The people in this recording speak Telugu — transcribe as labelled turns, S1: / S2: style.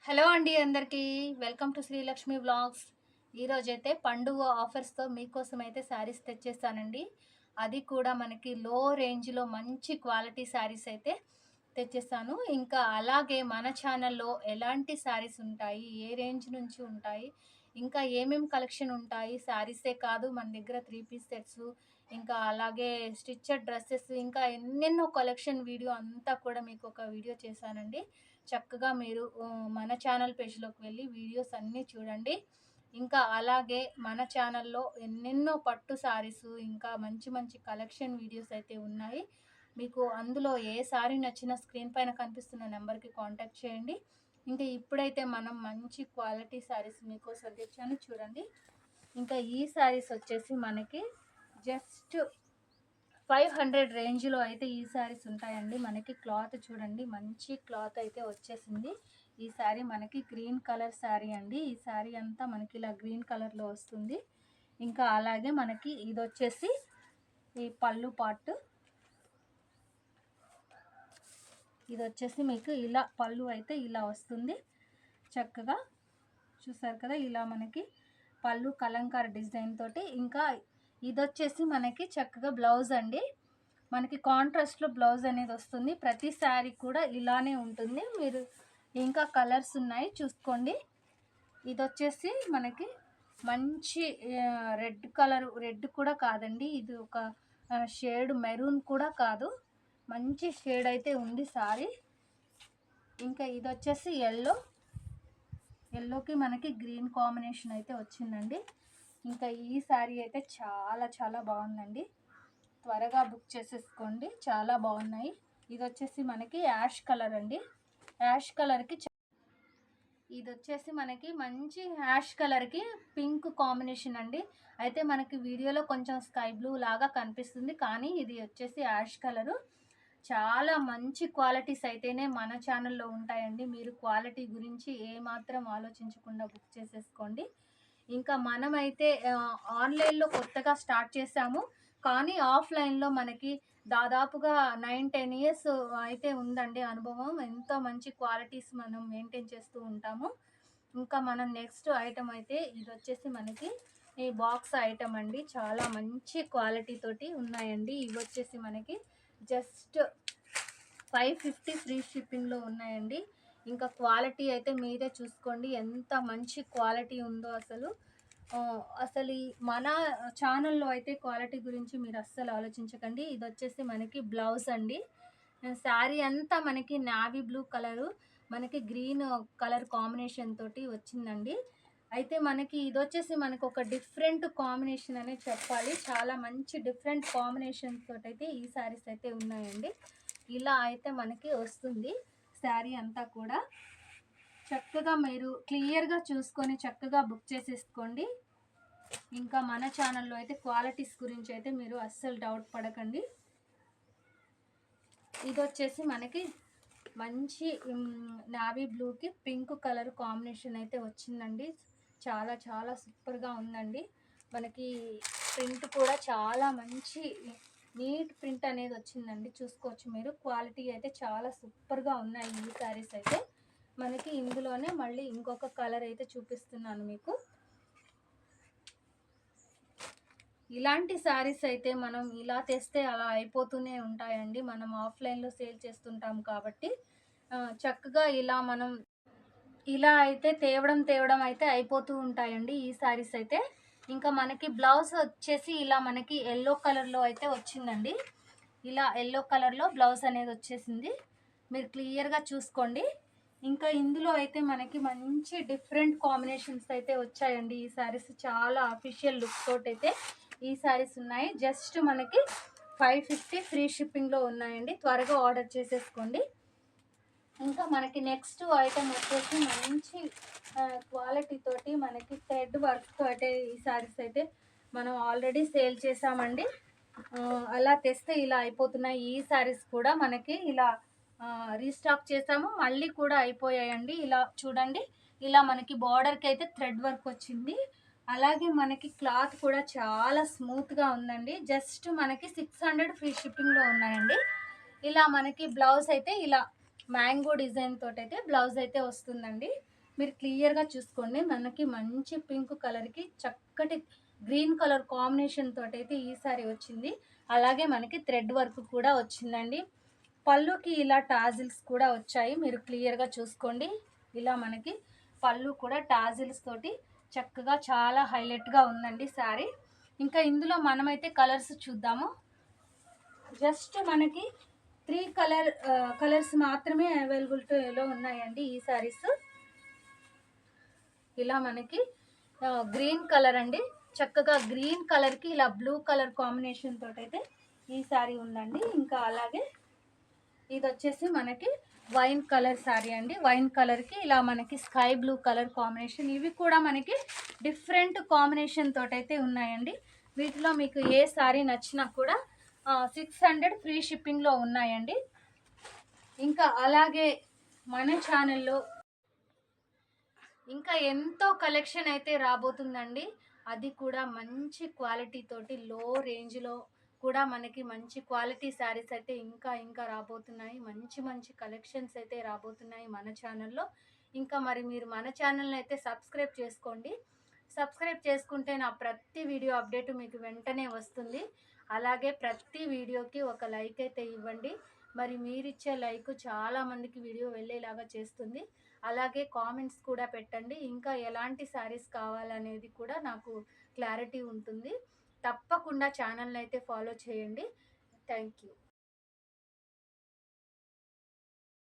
S1: హలో అండి అందరికీ వెల్కమ్ టు శ్రీలక్ష్మి వ్లాగ్స్. ఈరోజైతే పండుగ ఆఫర్స్తో మీకోసం అయితే శారీస్ తెచ్చేస్తానండి. అది కూడా మనకి లో రేంజ్లో మంచి క్వాలిటీ శారీస్ అయితే తెచ్చేస్తాను. ఇంకా అలాగే మన ఛానల్లో ఎలాంటి శారీస్ ఉంటాయి, ఏ రేంజ్ నుంచి ఉంటాయి, ఇంకా ఏమేమి కలెక్షన్ ఉంటాయి, శారీసే కాదు మన దగ్గర 3 పీస్ సెట్స్, ఇంకా అలాగే స్టిచ్చెడ్ డ్రెస్సెస్, ఇంకా ఎన్నెన్నో కలెక్షన్ వీడియో అంతా కూడా మీకు ఒక వీడియో చేశానండి. చక్కగా మీరు మన ఛానల్ పేజ్లోకి వెళ్ళి వీడియోస్ అన్నీ చూడండి. ఇంకా అలాగే మన ఛానల్లో ఎన్నెన్నో పట్టు సారీస్, ఇంకా మంచి మంచి కలెక్షన్ వీడియోస్ అయితే ఉన్నాయి. మీకు అందులో ఏ సారీ నచ్చినా స్క్రీన్ పైన కనిపిస్తున్న నెంబర్కి కాంటాక్ట్ చేయండి. ఇంకా ఇప్పుడైతే మనం మంచి క్వాలిటీ శారీస్ మీకోసం తెచ్చాను చూడండి. ఇంకా ఈ శారీస్ వచ్చేసి మనకి జస్ట్ 500 రేంజ్లో అయితే ఈ శారీస్ ఉంటాయండి. మనకి క్లాత్ చూడండి, మంచి క్లాత్ అయితే వచ్చేసింది. ఈ శారీ మనకి గ్రీన్ కలర్ శారీ అండి. ఈ శారీ అంతా మనకి ఇలా గ్రీన్ కలర్లో వస్తుంది. ఇంకా అలాగే మనకి ఇది వచ్చేసి ఈ పళ్ళు పార్ట్. ఇది వచ్చేసి మీకు ఇలా పళ్ళు అయితే ఇలా వస్తుంది. చక్కగా చూసారు కదా, ఇలా మనకి పళ్ళు కలంకార డిజైన్ తోటి. ఇంకా ఇది వచ్చేసి మనకి చక్కగా బ్లౌజ్ అండి. మనకి కాంట్రాస్ట్లో బ్లౌజ్ అనేది వస్తుంది. ప్రతి శారీ కూడా ఇలానే ఉంటుంది. మీరు ఇంకా కలర్స్ ఉన్నాయి చూసుకోండి. ఇది వచ్చేసి మనకి మంచి రెడ్ కలర్, రెడ్ కూడా కాదండి, ఇది ఒక షేడ్ మెరూన్ కూడా కాదు, మంచి షేడ్ అయితే ఉంది శారీ. ఇంకా ఇది వచ్చేసి ఎల్లోకి మనకి గ్రీన్ కాంబినేషన్ అయితే వచ్చిందండి. ఇంకా ఈ శారీ అయితే చాలా చాలా బాగుందండి. త్వరగా బుక్ చేసేసుకోండి, చాలా బాగున్నాయి. ఇది వచ్చేసి మనకి యాష్ కలర్ అండి. యాష్ కలర్కి ఇది వచ్చేసి మనకి మంచి యాష్ కలర్కి పింక్ కాంబినేషన్ అండి. అయితే మనకి వీడియోలో కొంచెం స్కై బ్లూ లాగా కనిపిస్తుంది, కానీ ఇది వచ్చేసి యాష్ కలరు. చాలా మంచి క్వాలిటీస్ అయితేనే మన ఛానల్లో ఉంటాయండి. మీరు క్వాలిటీ గురించి ఏమాత్రం ఆలోచించకుండా బుక్ చేసేసుకోండి. ఇంకా మనమైతే ఆన్లైన్లో కొత్తగా స్టార్ట్ చేసాము, కానీ ఆఫ్లైన్లో మనకి దాదాపుగా 9-10 ఇయర్స్ అయితే ఉందండి అనుభవం. ఎంతో మంచి క్వాలిటీస్ మనం మెయింటైన్ చేస్తూ ఉంటాము. ఇంకా మనం నెక్స్ట్ ఐటమ్ అయితే ఇది వచ్చేసి మనకి ఈ బాక్స్ ఐటమ్ అండి. చాలా మంచి క్వాలిటీ తోటి ఉన్నాయండి. ఇవి వచ్చేసి మనకి జస్ట్ 550 ఫ్రీ షిప్పింగ్లో ఉన్నాయండి. ఇంకా క్వాలిటీ అయితే మీరే చూసుకోండి ఎంత మంచి క్వాలిటీ ఉందో. అసలు మన ఛానల్లో అయితే క్వాలిటీ గురించి మీరు అస్సలు ఆలోచించకండి. ఇది వచ్చేసి మనకి బ్లౌజ్ అండి. శారీ అంతా మనకి నావీ బ్లూ కలరు, మనకి గ్రీన్ కలర్ కాంబినేషన్ తోటి వచ్చిందండి. అయితే మనకి ఇది వచ్చేసి మనకు ఒక డిఫరెంట్ కాంబినేషన్ అనే చెప్పాలి. చాలా మంచి డిఫరెంట్ కాంబినేషన్ తోటి అయితే ఈ శారీస్ అయితే ఉన్నాయండి. ఇలా అయితే మనకి వస్తుంది శారీ అంతా కూడా. చక్కగా మీరు క్లియర్గా చూసుకొని చక్కగా బుక్ చేసేసుకోండి. ఇంకా మన ఛానల్లో అయితే క్వాలిటీస్ గురించి అయితే మీరు అస్సలు డౌట్ పడకండి. ఇది వచ్చేసి మనకి మంచి నావీ బ్లూకి పింక్ కలర్ కాంబినేషన్ అయితే వచ్చిందండి. చాలా చాలా సూపర్గా ఉందండి. మనకి ప్రింట్ కూడా చాలా మంచి నీట్ ప్రింట్ అనేది వచ్చిందండి. చూసుకోవచ్చు మీరు, క్వాలిటీ అయితే చాలా సూపర్గా ఉన్నాయి ఈ శారీస్ అయితే. మనకి ఇందులోనే మళ్ళీ ఇంకొక కలర్ అయితే చూపిస్తున్నాను మీకు. ఇలాంటి శారీస్ అయితే మనం ఇలా తెస్తే అలా అయిపోతూనే ఉంటాయండి. మనం ఆఫ్లైన్లో సేల్ చేస్తుంటాం కాబట్టి చక్కగా ఇలా అయితే తేవడం అయితే అయిపోతూ ఉంటాయండి ఈ శారీస్ అయితే. ఇంకా మనకి బ్లౌజ్ వచ్చేసి ఇలా మనకి ఎల్లో కలర్లో అయితే వచ్చిందండి. ఇలా ఎల్లో కలర్లో బ్లౌజ్ అనేది వచ్చేసింది, మీరు క్లియర్గా చూసుకోండి. ఇంకా ఇందులో అయితే మనకి మంచి డిఫరెంట్ కాంబినేషన్స్ అయితే వచ్చాయండి. ఈ శారీస్ చాలా అఫీషియల్ లుక్ తోటి అయితే ఈ శారీస్ ఉన్నాయి. జస్ట్ మనకి 550 ఫ్రీ షిప్పింగ్లో ఉన్నాయండి. త్వరగా ఆర్డర్ చేసేసుకోండి. ఇంకా మనకి నెక్స్ట్ ఐటమ్ వచ్చేసి మంచి క్వాలిటీ తోటి మనకి థ్రెడ్ వర్క్ తోటి ఈ శారీస్ అయితే మనం ఆల్రెడీ సేల్ చేసామండి. అలా తెస్తే ఇలా అయిపోతున్నాయి. ఈ శారీస్ కూడా మనకి ఇలా రీస్టాక్ చేసాము, మళ్ళీ కూడా అయిపోయాయండి. ఇలా చూడండి, ఇలా మనకి బార్డర్కి అయితే థ్రెడ్ వర్క్ వచ్చింది. అలాగే మనకి క్లాత్ కూడా చాలా స్మూత్గా ఉందండి. జస్ట్ మనకి 600 ఫ్రీ షిప్పింగ్లో ఉన్నాయండి. ఇలా మనకి బ్లౌజ్ అయితే ఇలా మ్యాంగో డిజైన్ తోటి అయితే బ్లౌజ్ అయితే వస్తుందండి. మీరు క్లియర్గా చూసుకోండి. మనకి మంచి పింక్ కలర్కి చక్కటి గ్రీన్ కలర్ కాంబినేషన్ తోటి అయితే ఈ సారీ వచ్చింది. అలాగే మనకి థ్రెడ్ వర్క్ కూడా వచ్చిందండి. పళ్ళుకి ఇలా టాజిల్స్ కూడా వచ్చాయి, మీరు క్లియర్గా చూసుకోండి. ఇలా మనకి పళ్ళు కూడా టాజిల్స్ తోటి చక్కగా చాలా హైలైట్గా ఉందండి శారీ. ఇంకా ఇందులో మనమైతే కలర్స్ చూద్దాము. జస్ట్ మనకి 3 కలర్స్ మాత్రమే అవైలబిలిటీలో ఉన్నాయండి ఈ శారీస్. ఇలా మనకి గ్రీన్ కలర్ అండి, చక్కగా గ్రీన్ కలర్కి ఇలా బ్లూ కలర్ కాంబినేషన్ తోటి అయితే ఈ శారీ ఉందండి. ఇంకా అలాగే ఇది వచ్చేసి మనకి వైన్ కలర్ శారీ అండి. వైన్ కలర్కి ఇలా మనకి స్కై బ్లూ కలర్ కాంబినేషన్. ఇవి కూడా మనకి డిఫరెంట్ కాంబినేషన్ తోటైతే ఉన్నాయండి. వీటిలో మీకు ఏ శారీ నచ్చినా కూడా 600 ఫ్రీ షిప్పింగ్లో ఉన్నాయండి. ఇంకా అలాగే మన ఛానల్లో ఇంకా ఎంతో కలెక్షన్ అయితే రాబోతుందండి. అది కూడా మంచి క్వాలిటీ తోటి లో రేంజ్లో కూడా మనకి మంచి క్వాలిటీ శారీస్ అయితే ఇంకా ఇంకా రాబోతున్నాయి. మంచి మంచి కలెక్షన్స్ అయితే రాబోతున్నాయి మన ఛానల్లో. ఇంకా మరి మీరు మన ఛానల్ని అయితే సబ్స్క్రైబ్ చేసుకోండి. సబ్స్క్రైబ్ చేసుకుంటే నా ప్రతి వీడియో అప్డేట్ మీకు వెంటనే వస్తుంది. అలాగే ప్రతి వీడియోకి ఒక లైక్ అయితే ఇవ్వండి. మరి మీరిచ్చే లైక్ చాలామందికి వీడియో వెళ్ళేలాగా చేస్తుంది. అలాగే కామెంట్స్ కూడా పెట్టండి. ఇంకా ఎలాంటి శారీస్ కావాలనేది కూడా నాకు క్లారిటీ ఉంటుంది. తప్పకుండా ఛానల్ని అయితే ఫాలో చేయండి. Thank you.